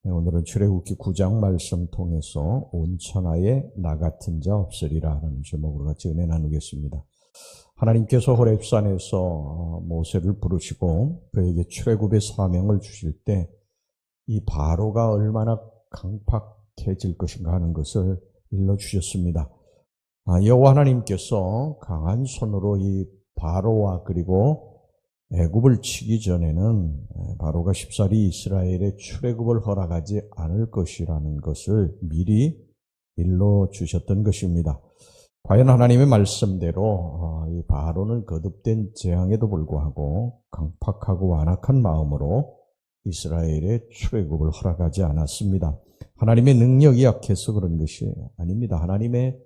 오늘은 출애굽기 9장 말씀 통해서 온 천하에 나 같은 자 없으리라 하는 제목으로 같이 은혜 나누겠습니다. 하나님께서 호렙산에서 모세를 부르시고 그에게 출애굽의 사명을 주실 때 이 바로가 얼마나 강팍해질 것인가 하는 것을 일러주셨습니다. 여호와 하나님께서 강한 손으로 이 바로와 그리고 애굽을 치기 전에는 바로가 쉽사리 이스라엘의 출애굽을 허락하지 않을 것이라는 것을 미리 일러주셨던 것입니다. 과연 하나님의 말씀대로 이 바로는 거듭된 재앙에도 불구하고 강팍하고 완악한 마음으로 이스라엘의 출애굽을 허락하지 않았습니다. 하나님의 능력이 약해서 그런 것이 아닙니다. 하나님의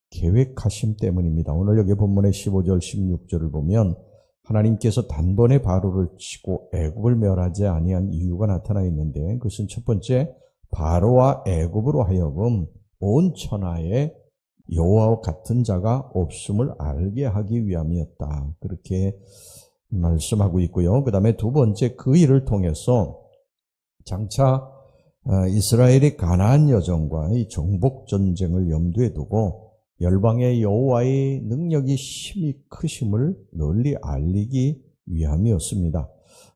계획하심 때문입니다. 오늘 여기 본문의 15절 16절을 보면 하나님께서 단번에 바로를 치고 애굽을 멸하지 아니한 이유가 나타나 있는데 그것은 첫 번째 바로와 애굽으로 하여금 온 천하에 여호와와 같은 자가 없음을 알게 하기 위함이었다. 그렇게 말씀하고 있고요. 그 다음에 두 번째 그 일을 통해서 장차 이스라엘의 가나안 여정과 이 정복 전쟁을 염두에 두고 열방의 여호와의 능력이 심히 크심을 널리 알리기 위함이었습니다.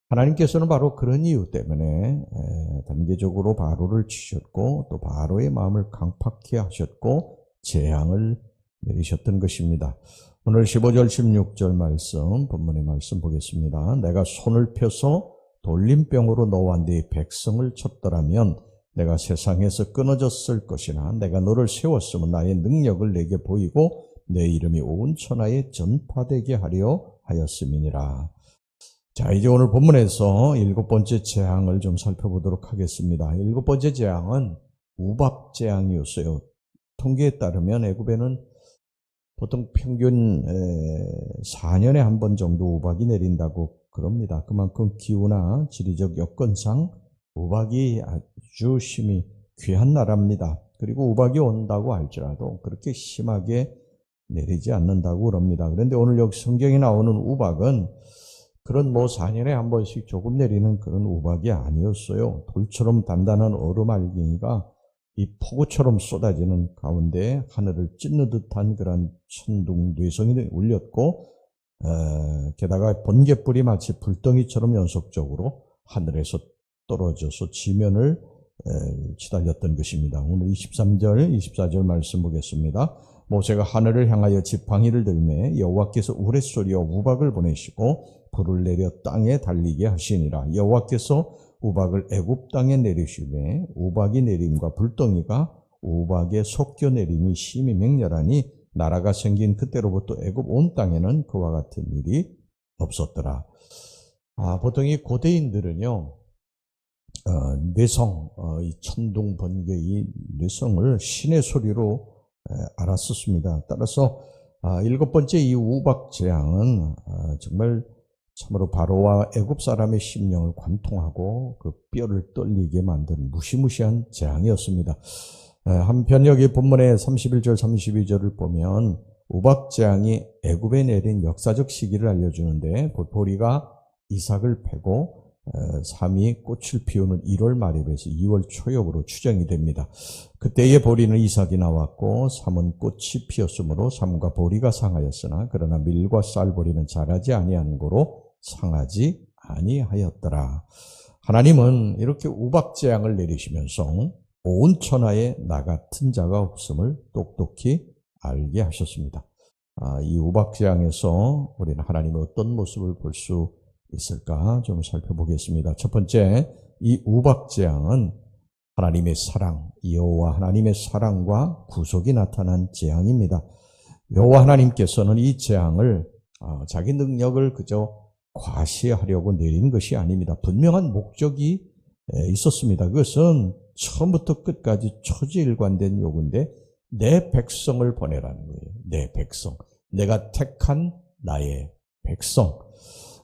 하나님께서는 바로 그런 이유 때문에 단계적으로 바로를 치셨고 또 바로의 마음을 강팍케 하셨고 재앙을 내리셨던 것입니다. 오늘 15절 16절 말씀 본문의 말씀 보겠습니다. 내가 손을 펴서 돌림병으로 너와 네 백성을 쳤더라면 내가 세상에서 끊어졌을 것이나 내가 너를 세웠으면 나의 능력을 내게 보이고 내 이름이 온 천하에 전파되게 하려 하였음이니라. 자, 이제 오늘 본문에서 일곱 번째 재앙을 좀 살펴보도록 하겠습니다. 일곱 번째 재앙은 우박 재앙이었어요. 통계에 따르면 애굽에는 보통 평균 4년에 한 번 정도 우박이 내린다고 그럽니다. 그만큼 기후나 지리적 여건상 우박이 아주 심히 귀한 나라입니다. 그리고 우박이 온다고 할지라도 그렇게 심하게 내리지 않는다고 그럽니다. 그런데 오늘 여기 성경에 나오는 우박은 그런 4년에 한 번씩 조금 내리는 그런 우박이 아니었어요. 돌처럼 단단한 얼음알갱이가 이 폭우처럼 쏟아지는 가운데 하늘을 찢는 듯한 그런 천둥뇌성이 울렸고 게다가 번갯불이 마치 불덩이처럼 연속적으로 하늘에서 떨어져서 지면을 치달렸던 것입니다. 오늘 23절, 24절 말씀 보겠습니다. 모세가 하늘을 향하여 지팡이를 들매 여호와께서 우레소리와 우박을 보내시고 불을 내려 땅에 달리게 하시니라. 여호와께서 우박을 애굽 땅에 내리시매 우박이 내림과 불덩이가 우박에 섞여 내림이 심히 맹렬하니 나라가 생긴 그때로부터 애굽 온 땅에는 그와 같은 일이 없었더라. 보통 이 고대인들은요, 뇌성, 이 천둥 번개의 뇌성을 신의 소리로 알았었습니다. 따라서 일곱 번째 이 우박 재앙은 정말 참으로 바로와 애굽 사람의 심령을 관통하고 그 뼈를 떨리게 만든 무시무시한 재앙이었습니다. 한편 여기 본문의 31절 32절을 보면 우박 재앙이 애굽에 내린 역사적 시기를 알려주는데 곧 보리가 이삭을 패고 삼이 꽃을 피우는 1월 말입에서 2월 초엽으로 추정이 됩니다. 그때의 보리는 이삭이 나왔고 삼은 꽃이 피었으므로 삼과 보리가 상하였으나 그러나 밀과 쌀보리는 자라지 아니한 고로 상하지 아니하였더라. 하나님은 이렇게 우박재앙을 내리시면서 온 천하에 나 같은 자가 없음을 똑똑히 알게 하셨습니다. 이 우박재앙에서 우리는 하나님의 어떤 모습을 볼 수 있을까 좀 살펴보겠습니다. 첫 번째, 이 우박재앙은 하나님의 사랑, 여호와 하나님의 사랑과 구속이 나타난 재앙입니다. 여호와 하나님께서는 이 재앙을 자기 능력을 그저 과시하려고 내린 것이 아닙니다. 분명한 목적이 있었습니다. 그것은 처음부터 끝까지 초지일관된 요구인데 내 백성을 보내라는 거예요. 내 백성. 내가 택한 나의 백성.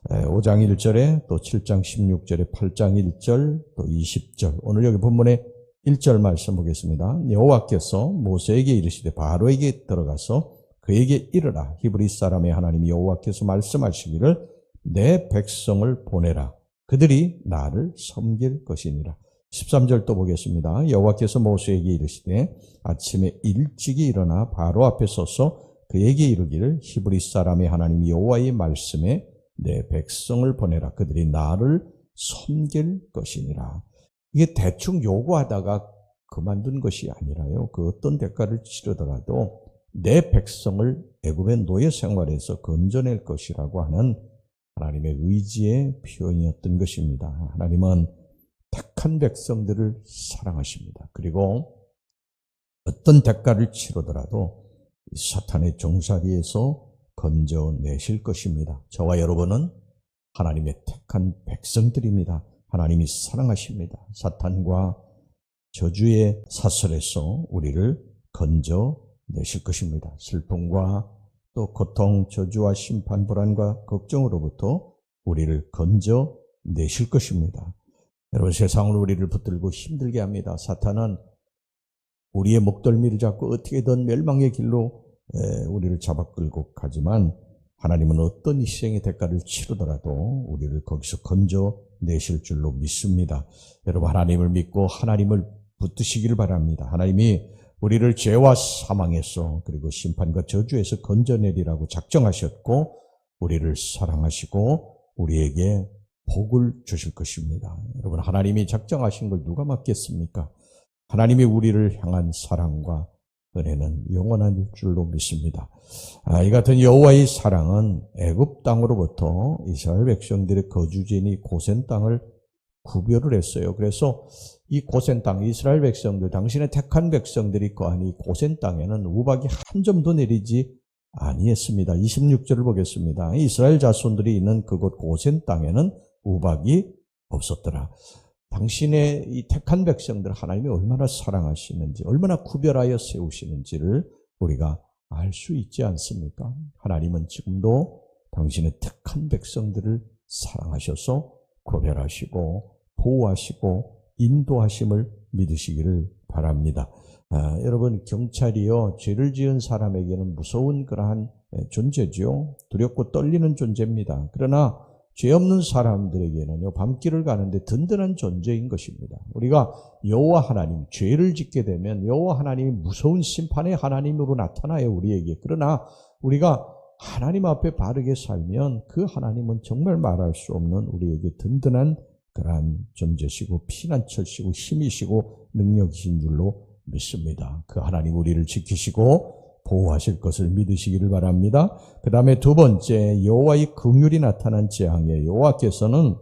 5장 1절에 또 7장 16절에 8장 1절 또 20절 오늘 여기 본문에 1절 말씀 보겠습니다. 여호와께서 모세에게 이르시되 바로에게 들어가서 그에게 이르라. 히브리 사람의 하나님 여호와께서 말씀하시기를 내 백성을 보내라. 그들이 나를 섬길 것이니라. 13절 또 보겠습니다. 여호와께서 모세에게 이르시되 아침에 일찍이 일어나 바로 앞에 서서 그에게 이르기를 히브리 사람의 하나님 여호와의 말씀에 내 백성을 보내라. 그들이 나를 섬길 것이니라. 이게 대충 요구하다가 그만둔 것이 아니라요. 그 어떤 대가를 치르더라도 내 백성을 애굽의 노예 생활에서 건져낼 것이라고 하는 하나님의 의지의 표현이었던 것입니다. 하나님은 택한 백성들을 사랑하십니다. 그리고 어떤 대가를 치르더라도 사탄의 종살이에서 건져내실 것입니다. 저와 여러분은 하나님의 택한 백성들입니다. 하나님이 사랑하십니다. 사탄과 저주의 사슬에서 우리를 건져내실 것입니다. 슬픔과 또 고통, 저주와 심판, 불안과 걱정으로부터 우리를 건져내실 것입니다. 여러분, 세상은 우리를 붙들고 힘들게 합니다. 사탄은 우리의 목덜미를 잡고 어떻게든 멸망의 길로 우리를 잡아 끌고 가지만 하나님은 어떤 희생의 대가를 치르더라도 우리를 거기서 건져내실 줄로 믿습니다. 여러분, 하나님을 믿고 하나님을 붙드시기를 바랍니다. 하나님이 우리를 죄와 사망에서 그리고 심판과 저주에서 건져내리라고 작정하셨고 우리를 사랑하시고 우리에게 복을 주실 것입니다. 여러분, 하나님이 작정하신 걸 누가 막겠습니까? 하나님이 우리를 향한 사랑과 은혜는 영원한 줄로 믿습니다. 이 같은 여호와의 사랑은 애굽 땅으로부터 이스라엘 백성들의 거주지인 고센 땅을 구별을 했어요. 그래서 이 고센 땅, 이스라엘 백성들, 당신의 택한 백성들이 거한 이 고센 땅에는 우박이 한 점도 내리지 아니했습니다. 26절을 보겠습니다. 이스라엘 자손들이 있는 그곳 고센 땅에는 우박이 없었더라. 당신의 이 택한 백성들 하나님이 얼마나 사랑하시는지, 얼마나 구별하여 세우시는지를 우리가 알 수 있지 않습니까? 하나님은 지금도 당신의 택한 백성들을 사랑하셔서 구별하시고 보호하시고 인도하심을 믿으시기를 바랍니다. 여러분, 경찰이요, 죄를 지은 사람에게는 무서운 그러한 존재죠. 두렵고 떨리는 존재입니다. 그러나 죄 없는 사람들에게는요, 밤길을 가는데 든든한 존재인 것입니다. 우리가 여호와 하나님, 죄를 짓게 되면 여호와 하나님이 무서운 심판의 하나님으로 나타나요, 우리에게. 그러나 우리가 하나님 앞에 바르게 살면 그 하나님은 정말 말할 수 없는 우리에게 든든한 그러한 존재시고 피난처시고 힘이시고 능력이신 줄로 믿습니다. 그 하나님 우리를 지키시고 보호하실 것을 믿으시기를 바랍니다. 그 다음에 두 번째, 여호와의 긍휼이 나타난 재앙이에요. 여호와께서는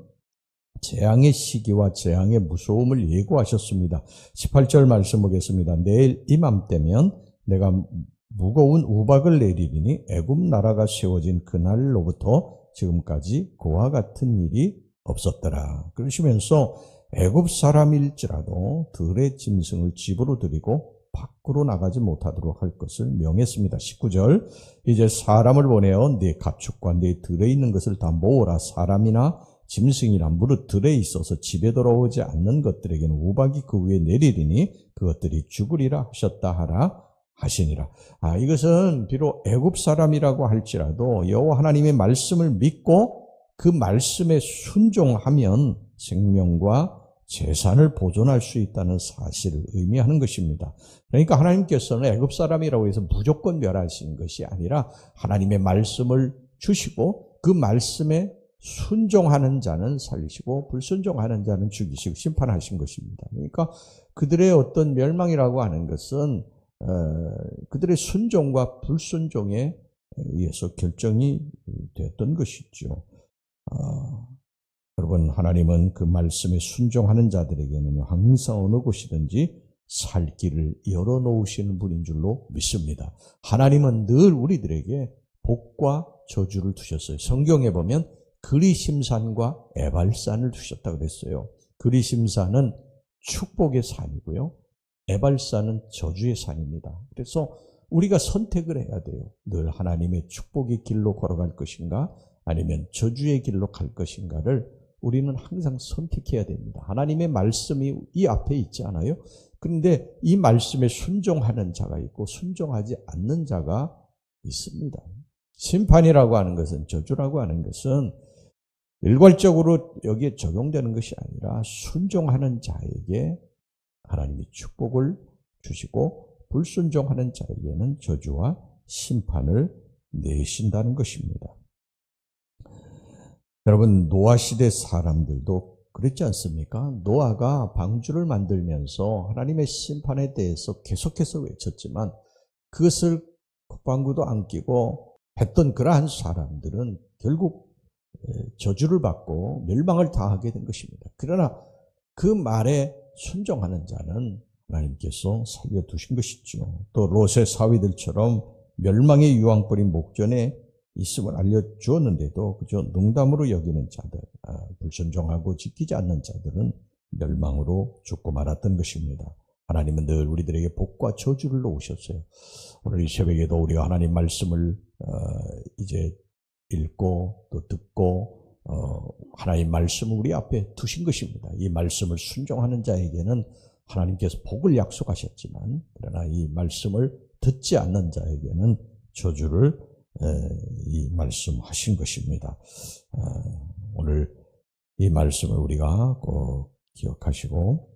재앙의 시기와 재앙의 무서움을 예고하셨습니다. 18절 말씀 보겠습니다. 내일 이맘때면 내가 무거운 우박을 내리리니 애굽 나라가 세워진 그날로부터 지금까지 그와 같은 일이 없었더라. 그러시면서 애굽 사람일지라도 들의 짐승을 집으로 들이고 밖으로 나가지 못하도록 할 것을 명했습니다. 19절, 이제 사람을 보내어 네 가축과 네 들에 있는 것을 다 모으라. 사람이나 짐승이나 무릇 들에 있어서 집에 돌아오지 않는 것들에게는 우박이 그 위에 내리리니 그것들이 죽으리라 하셨다 하라 하시니라. 이것은 비록 애굽 사람이라고 할지라도 여호와 하나님의 말씀을 믿고 그 말씀에 순종하면 생명과 재산을 보존할 수 있다는 사실을 의미하는 것입니다. 그러니까 하나님께서는 애굽 사람이라고 해서 무조건 멸하신 것이 아니라 하나님의 말씀을 주시고 그 말씀에 순종하는 자는 살리시고 불순종하는 자는 죽이시고 심판하신 것입니다. 그러니까 그들의 어떤 멸망이라고 하는 것은 그들의 순종과 불순종에 의해서 결정이 되었던 것이죠. 여러분, 하나님은 그 말씀에 순종하는 자들에게는 항상 어느 곳이든지 살 길을 열어놓으시는 분인 줄로 믿습니다. 하나님은 늘 우리들에게 복과 저주를 두셨어요. 성경에 보면 그리심산과 에발산을 두셨다고 그랬어요. 그리심산은 축복의 산이고요, 에발산은 저주의 산입니다. 그래서 우리가 선택을 해야 돼요. 늘 하나님의 축복의 길로 걸어갈 것인가 아니면 저주의 길로 갈 것인가를 우리는 항상 선택해야 됩니다. 하나님의 말씀이 이 앞에 있지 않아요? 그런데 이 말씀에 순종하는 자가 있고 순종하지 않는 자가 있습니다. 심판이라고 하는 것은, 저주라고 하는 것은 일괄적으로 여기에 적용되는 것이 아니라 순종하는 자에게 하나님이 축복을 주시고 불순종하는 자에게는 저주와 심판을 내신다는 것입니다. 여러분, 노아 시대 사람들도 그랬지 않습니까? 노아가 방주를 만들면서 하나님의 심판에 대해서 계속해서 외쳤지만 그것을 콧방구도 안 끼고 했던 그러한 사람들은 결국 저주를 받고 멸망을 당하게 된 것입니다. 그러나 그 말에 순종하는 자는 하나님께서 살려두신 것이죠. 또 롯의 사위들처럼 멸망의 유황불이 목전에 있음을 알려주었는데도 그저 농담으로 여기는 자들, 불순종하고 지키지 않는 자들은 멸망으로 죽고 말았던 것입니다. 하나님은 늘 우리들에게 복과 저주를 놓으셨어요. 오늘 이 새벽에도 우리가 하나님 말씀을 이제 읽고 또 듣고 하나님 말씀을 우리 앞에 두신 것입니다. 이 말씀을 순종하는 자에게는 하나님께서 복을 약속하셨지만 그러나 이 말씀을 듣지 않는 자에게는 저주를 이 말씀하신 것입니다. 오늘 이 말씀을 우리가 꼭 기억하시고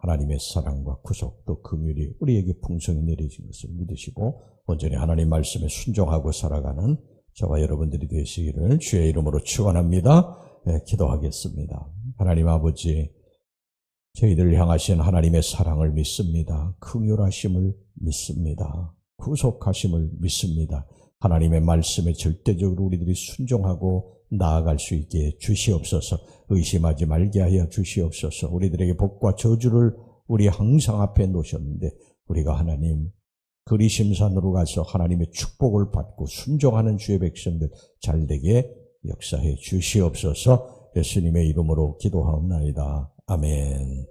하나님의 사랑과 구속 또 긍휼이 우리에게 풍성히 내려진 것을 믿으시고 온전히 하나님 말씀에 순종하고 살아가는 저와 여러분들이 되시기를 주의 이름으로 축원합니다. 기도하겠습니다. 하나님 아버지, 저희들을 향하신 하나님의 사랑을 믿습니다. 긍휼하심을 믿습니다. 구속하심을 믿습니다. 하나님의 말씀에 절대적으로 우리들이 순종하고 나아갈 수 있게 주시옵소서. 의심하지 말게 하여 주시옵소서. 우리들에게 복과 저주를 우리 항상 앞에 놓으셨는데 우리가 하나님 그리심산으로 가서 하나님의 축복을 받고 순종하는 주의 백성들 잘되게 역사해 주시옵소서. 예수님의 이름으로 기도하옵나이다. 아멘.